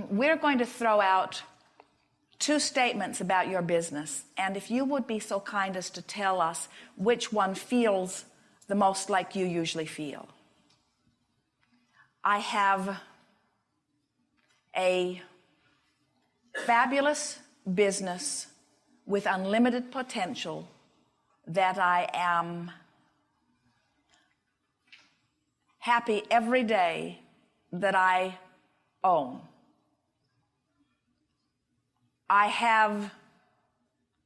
we're going to throw out two statements about your business, and if you would be so kind as to tell us which one feels the most like you usually feel. I have a fabulous business with unlimited potential that I am happy every day that I own. I have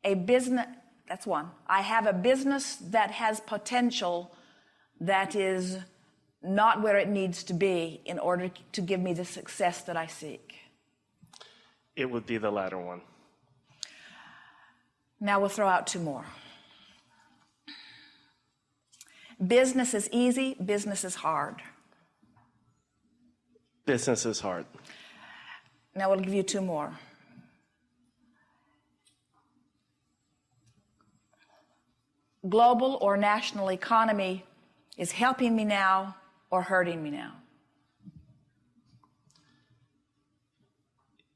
a business, that's one. I have a business that has potential that is not where it needs to be in order to give me the success that I seek. It would be the latter one. Now we'll throw out two more. Business is easy, business is hard. Business is hard. Now we'll give you two more. Global or national economy is helping me now or hurting me now.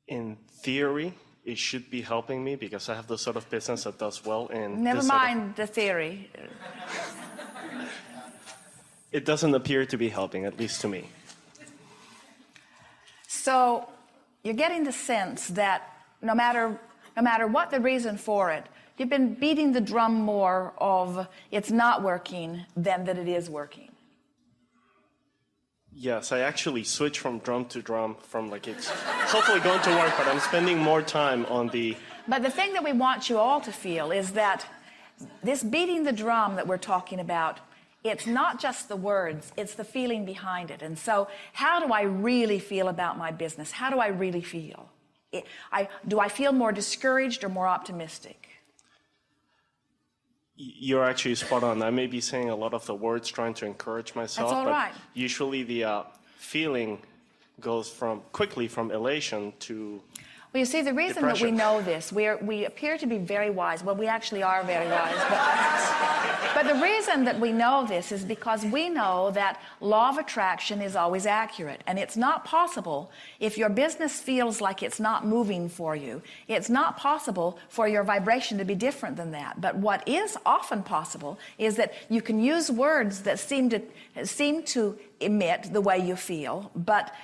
In theory, it should be helping me because I have the sort of business that does well in Never mind the theory. It doesn't appear to be helping, at least to me. So you're getting the sense that no matter what the reason for it, you've been beating the drum more of it's not working than that it is working. Yes, I actually switch from drum to drum from like it's hopefully going to work, but I'm spending more time on the... But the thing that we want you all to feel is that this beating the drum that we're talking about, it's not just the words, it's the feeling behind it. And so how do I really feel about my business? How do I really feel? Do I feel more discouraged or more optimistic? You're actually spot on. I may be saying a lot of the words trying to encourage myself. That's all right. But usually the feeling goes quickly from elation to Well, you see, the reason depression. that we know this, we appear to be very wise. Well, we actually are very wise. But the reason that we know this is because we know that law of attraction is always accurate. And it's not possible, if your business feels like it's not moving for you, it's not possible for your vibration to be different than that. But what is often possible is that you can use words that seem to emit the way you feel, but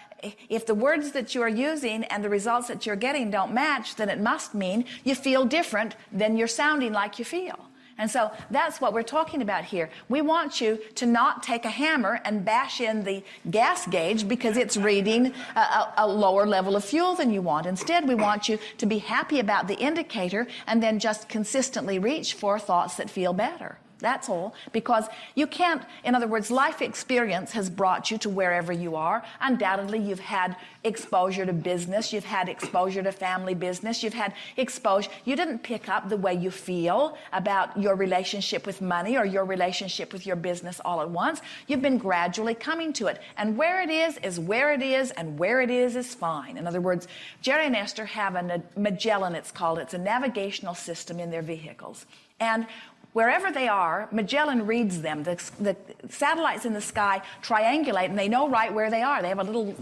if the words that you are using and the results that you're getting don't match, then it must mean you feel different than you're sounding like you feel. And so that's what we're talking about here. We want you to not take a hammer and bash in the gas gauge because it's reading a lower level of fuel than you want. Instead, we want you to be happy about the indicator and then just consistently reach for thoughts that feel better. That's all, because you can't, in other words, life experience has brought you to wherever you are. Undoubtedly, you've had exposure to business, you've had exposure to family business, you've had exposure. You didn't pick up the way you feel about your relationship with money or your relationship with your business all at once. You've been gradually coming to it. And where it is where it is, and where it is fine. In other words, Jerry and Esther have a Magellan, it's called. It's a navigational system in their vehicles. And wherever they are, Magellan reads them. The satellites in the sky triangulate, and they know right where they are. They have a little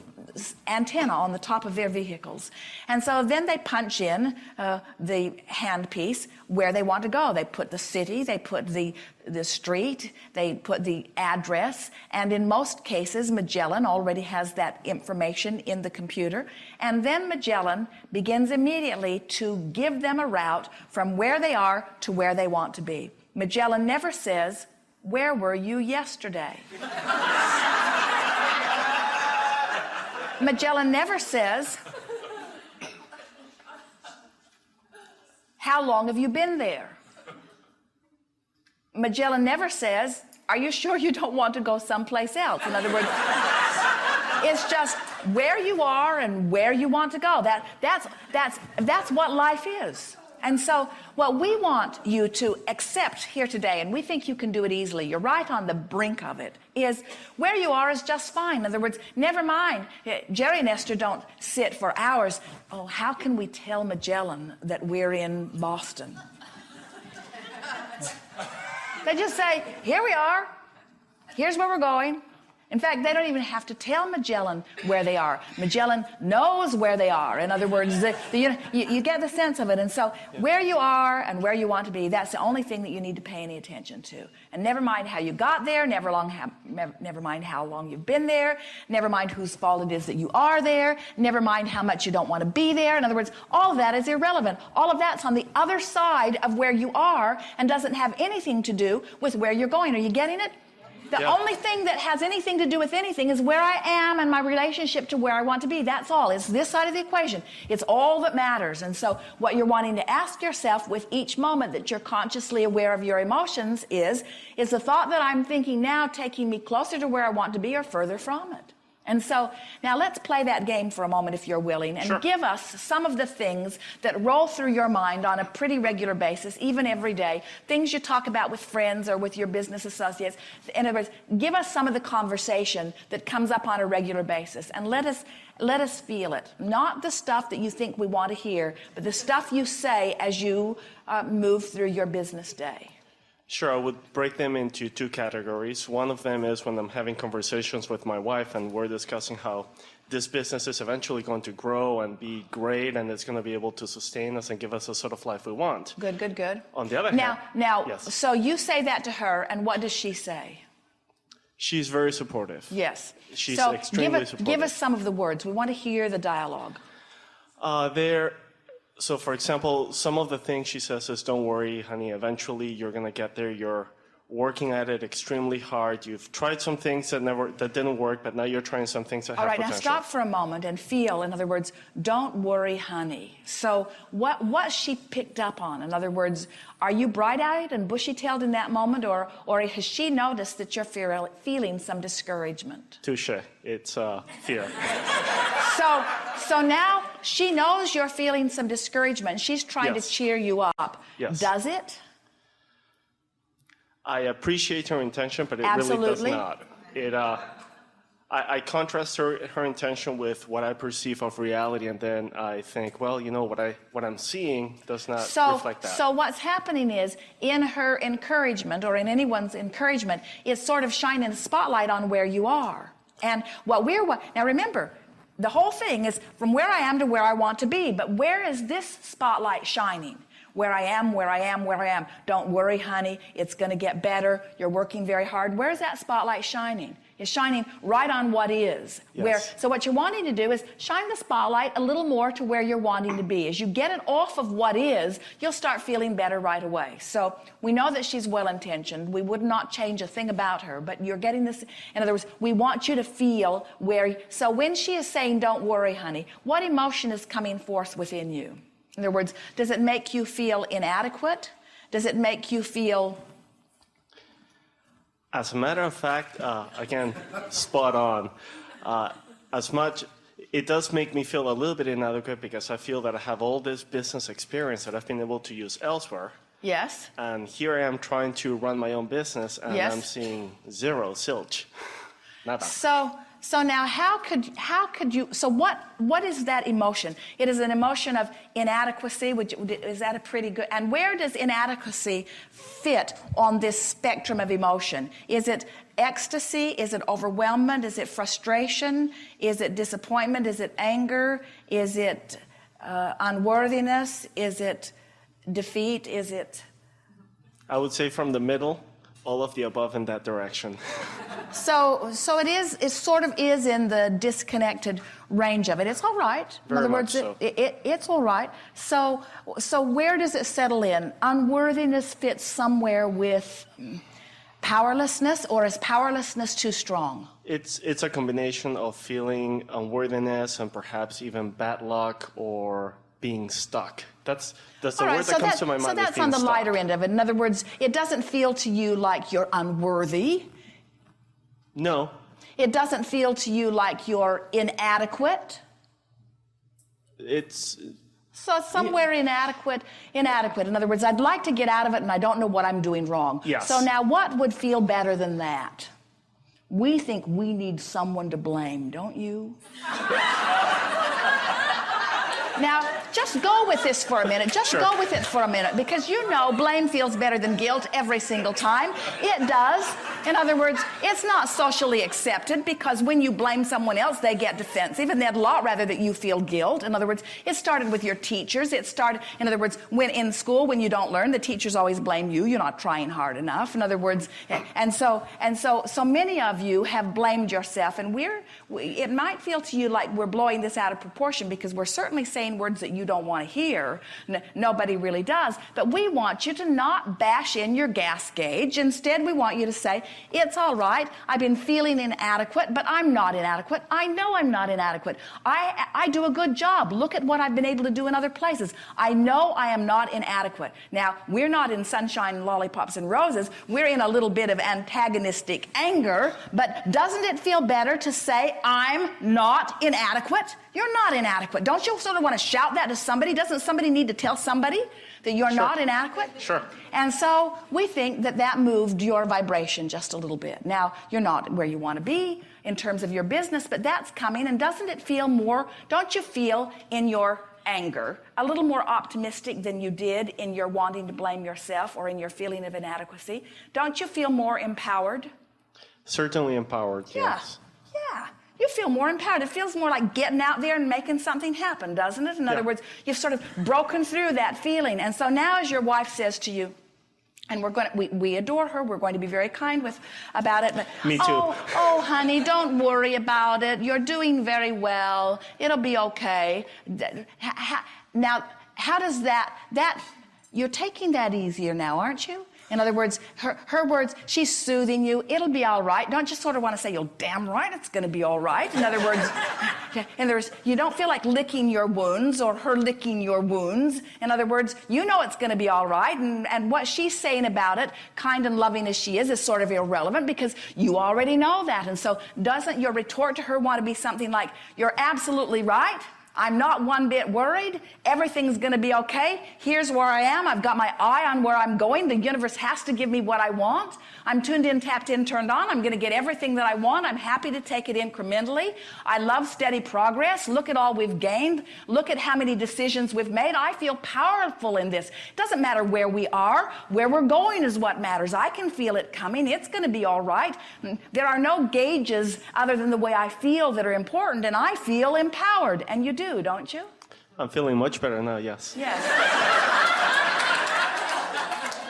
antenna on the top of their vehicles. And so then they punch in the handpiece where they want to go. They put the city, they put the street, they put the address, and in most cases, Magellan already has that information in the computer. And then Magellan begins immediately to give them a route from where they are to where they want to be. Magellan never says, "Where were you yesterday?" Magellan never says, "How long have you been there?" Magellan never says, "Are you sure you don't want to go someplace else?" In other words, it's just where you are and where you want to go. That's what life is. And so what we want you to accept here today, and we think you can do it easily, you're right on the brink of it, is where you are is just fine. In other words, never mind. Jerry and Esther don't sit for hours. Oh, how can we tell Magellan that we're in Boston? They just say, here we are. Here's where we're going. In fact, they don't even have to tell Magellan where they are. Magellan knows where they are. In other words, you get the sense of it. And so where you are and where you want to be, that's the only thing that you need to pay any attention to. And never mind how you got there, never mind how long you've been there, never mind whose fault it is that you are there, never mind how much you don't want to be there. In other words, all of that is irrelevant. All of that's on the other side of where you are and doesn't have anything to do with where you're going. Are you getting it? The only thing that has anything to do with anything is where I am and my relationship to where I want to be. That's all. It's this side of the equation. It's all that matters. And so what you're wanting to ask yourself with each moment that you're consciously aware of your emotions is the thought that I'm thinking now taking me closer to where I want to be or further from it? And so now let's play that game for a moment if you're willing and give us some of the things that roll through your mind on a pretty regular basis, even every day, things you talk about with friends or with your business associates. In other words, give us some of the conversation that comes up on a regular basis and let us feel it. Not the stuff that you think we want to hear, but the stuff you say as you move through your business day. Sure, I would break them into two categories. One of them is when I'm having conversations with my wife and we're discussing how this business is eventually going to grow and be great and it's going to be able to sustain us and give us the sort of life we want. Good, good, good. On the other hand... Now, so you say that to her, and what does she say? She's very supportive. Yes. She's extremely supportive. Give us some of the words. We want to hear the dialogue. So, for example, some of the things she says is, don't worry, honey, eventually you're going to get there. You're working at it extremely hard. You've tried some things that didn't work, but now you're trying some things that have potential. All right, now stop for a moment and feel. In other words, don't worry, honey. So what she picked up on? In other words, are you bright-eyed and bushy-tailed in that moment, or has she noticed that you're feeling some discouragement? Touche. It's fear. So now she knows you're feeling some discouragement. She's trying to cheer you up. Yes. Does it? I appreciate her intention, but it really does not. I contrast her intention with what I perceive of reality, and then I think, well, you know, what I'm seeing does not reflect that. So what's happening is, in her encouragement, or in anyone's encouragement, it's sort of shining a spotlight on where you are. And now remember, the whole thing is from where I am to where I want to be, but where is this spotlight shining? Where I am, where I am, where I am. Don't worry, honey, it's going to get better. You're working very hard. Where's that spotlight shining? It's shining right on what is. Yes. So what you're wanting to do is shine the spotlight a little more to where you're wanting to be. As you get it off of what is, you'll start feeling better right away. So we know that she's well-intentioned. We would not change a thing about her, but you're getting this. In other words, we want you to feel so when she is saying, don't worry, honey, what emotion is coming forth within you? In other words, does it make you feel inadequate? Does it make you feel... As a matter of fact, again, spot on. It does make me feel a little bit inadequate because I feel that I have all this business experience that I've been able to use elsewhere. Yes. And here I am trying to run my own business, and I'm seeing zero, zilch, nada. So now how could you, so what is that emotion? It is an emotion of inadequacy, is that a pretty good, and where does inadequacy fit on this spectrum of emotion? Is it ecstasy? Is it overwhelmment? Is it frustration? Is it disappointment? Is it anger? Is it unworthiness? Is it defeat? Is it? I would say from the middle, all of the above in that direction. So it sort of is in the disconnected range of it. It's all right. Very in other words, it's all right. So where does it settle in? Unworthiness fits somewhere with powerlessness, or is powerlessness too strong? It's a combination of feeling unworthiness and perhaps even bad luck or being stuck. That's the word that comes to my mind. So that's on the lighter end of it. In other words, it doesn't feel to you like you're unworthy. No. It doesn't feel to you like you're inadequate. So somewhere inadequate. In other words, I'd like to get out of it and I don't know what I'm doing wrong. Yes. So now what would feel better than that? We think we need someone to blame, don't you? Now, just go with this for a minute. Just Sure. go with it for a minute, because you know blame feels better than guilt every single time. It does. In other words, it's not socially accepted, because when you blame someone else, they get defensive, and they'd a lot rather that you feel guilt. In other words, it started with your teachers. It started, in other words, when in school, when you don't learn, the teachers always blame you. You're not trying hard enough. In other words, so many of you have blamed yourself, and it might feel to you like we're blowing this out of proportion, because we're certainly saying words that you don't want to hear. Nobody really does. But we want you to not bash in your gas gauge. Instead, we want you to say, it's all right. I've been feeling inadequate, but I'm not inadequate. I know I'm not inadequate. I do a good job. Look at what I've been able to do in other places. I know I am not inadequate. Now, we're not in sunshine, lollipops, and roses. We're in a little bit of antagonistic anger, but doesn't it feel better to say, I'm not inadequate? You're not inadequate. Don't you sort of want to shout that to somebody? Doesn't somebody need to tell somebody that you're Sure. not inadequate? Sure. And so we think that that moved your vibration just a little bit. Now, you're not where you want to be in terms of your business, but that's coming. And doesn't it feel more, don't you feel in your anger a little more optimistic than you did in your wanting to blame yourself or in your feeling of inadequacy? Don't you feel more empowered? Certainly empowered, yes. Yeah. You feel more empowered. It feels more like getting out there and making something happen, doesn't it? In other words, you've sort of broken through that feeling. And so now, as your wife says to you, and we adore her, we're going to be very kind about it. But, Me too. Oh, honey, don't worry about it. You're doing very well. It'll be okay. Now, how does that you're taking that easier now, aren't you? In other words, her words, she's soothing you. It'll be all right. Don't just sort of want to say, you're damn right it's going to be all right. In other words, you don't feel like licking your wounds or her licking your wounds. In other words, you know it's going to be all right. And what she's saying about it, kind and loving as she is sort of irrelevant, because you already know that. And so doesn't your retort to her want to be something like, you're absolutely right. I'm not one bit worried. Everything's going to be okay. Here's where I am. I've got my eye on where I'm going. The universe has to give me what I want. I'm tuned in, tapped in, turned on. I'm going to get everything that I want. I'm happy to take it incrementally. I love steady progress. Look at all we've gained. Look at how many decisions we've made. I feel powerful in this. It doesn't matter where we are. Where we're going is what matters. I can feel it coming. It's going to be all right. There are no gauges other than the way I feel that are important, and I feel empowered. And you do, don't you? I'm feeling much better now, yes. Yes.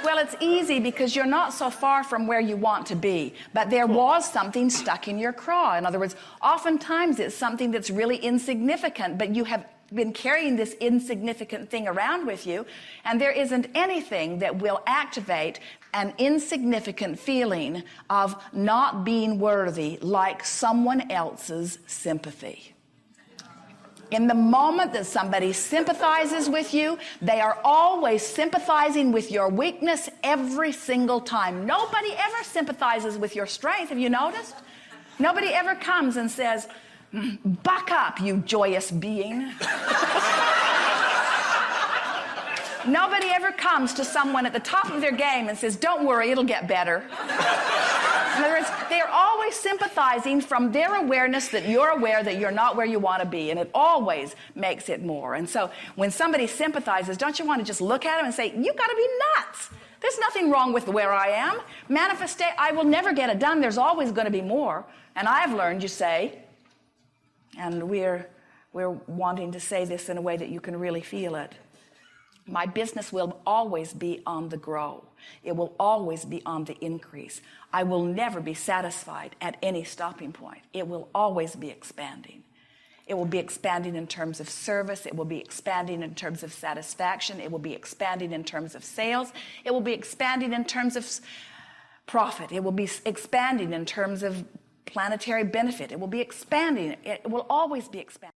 Well, it's easy because you're not so far from where you want to be, but there was something stuck in your craw. In other words, oftentimes it's something that's really insignificant, but you have been carrying this insignificant thing around with you, and there isn't anything that will activate an insignificant feeling of not being worthy like someone else's sympathy. In the moment that somebody sympathizes with you, they are always sympathizing with your weakness every single time. Nobody ever sympathizes with your strength. Have you noticed? Nobody ever comes and says, buck up, you joyous being. Nobody ever comes to someone at the top of their game and says, don't worry, it'll get better. In other words, they're always sympathizing from their awareness that you're aware that you're not where you want to be, and it always makes it more. And so when somebody sympathizes, don't you want to just look at them and say, you got to be nuts. There's nothing wrong with where I am. I will never get it done. There's always going to be more. And I've learned, you say, and we're wanting to say this in a way that you can really feel it. My business will always be on the grow. It will always be on the increase. I will never be satisfied at any stopping point. It will always be expanding. It will be expanding in terms of service. It will be expanding in terms of satisfaction. It will be expanding in terms of sales. It will be expanding in terms of profit. It will be expanding in terms of planetary benefit. It will be expanding. It will always be expanding.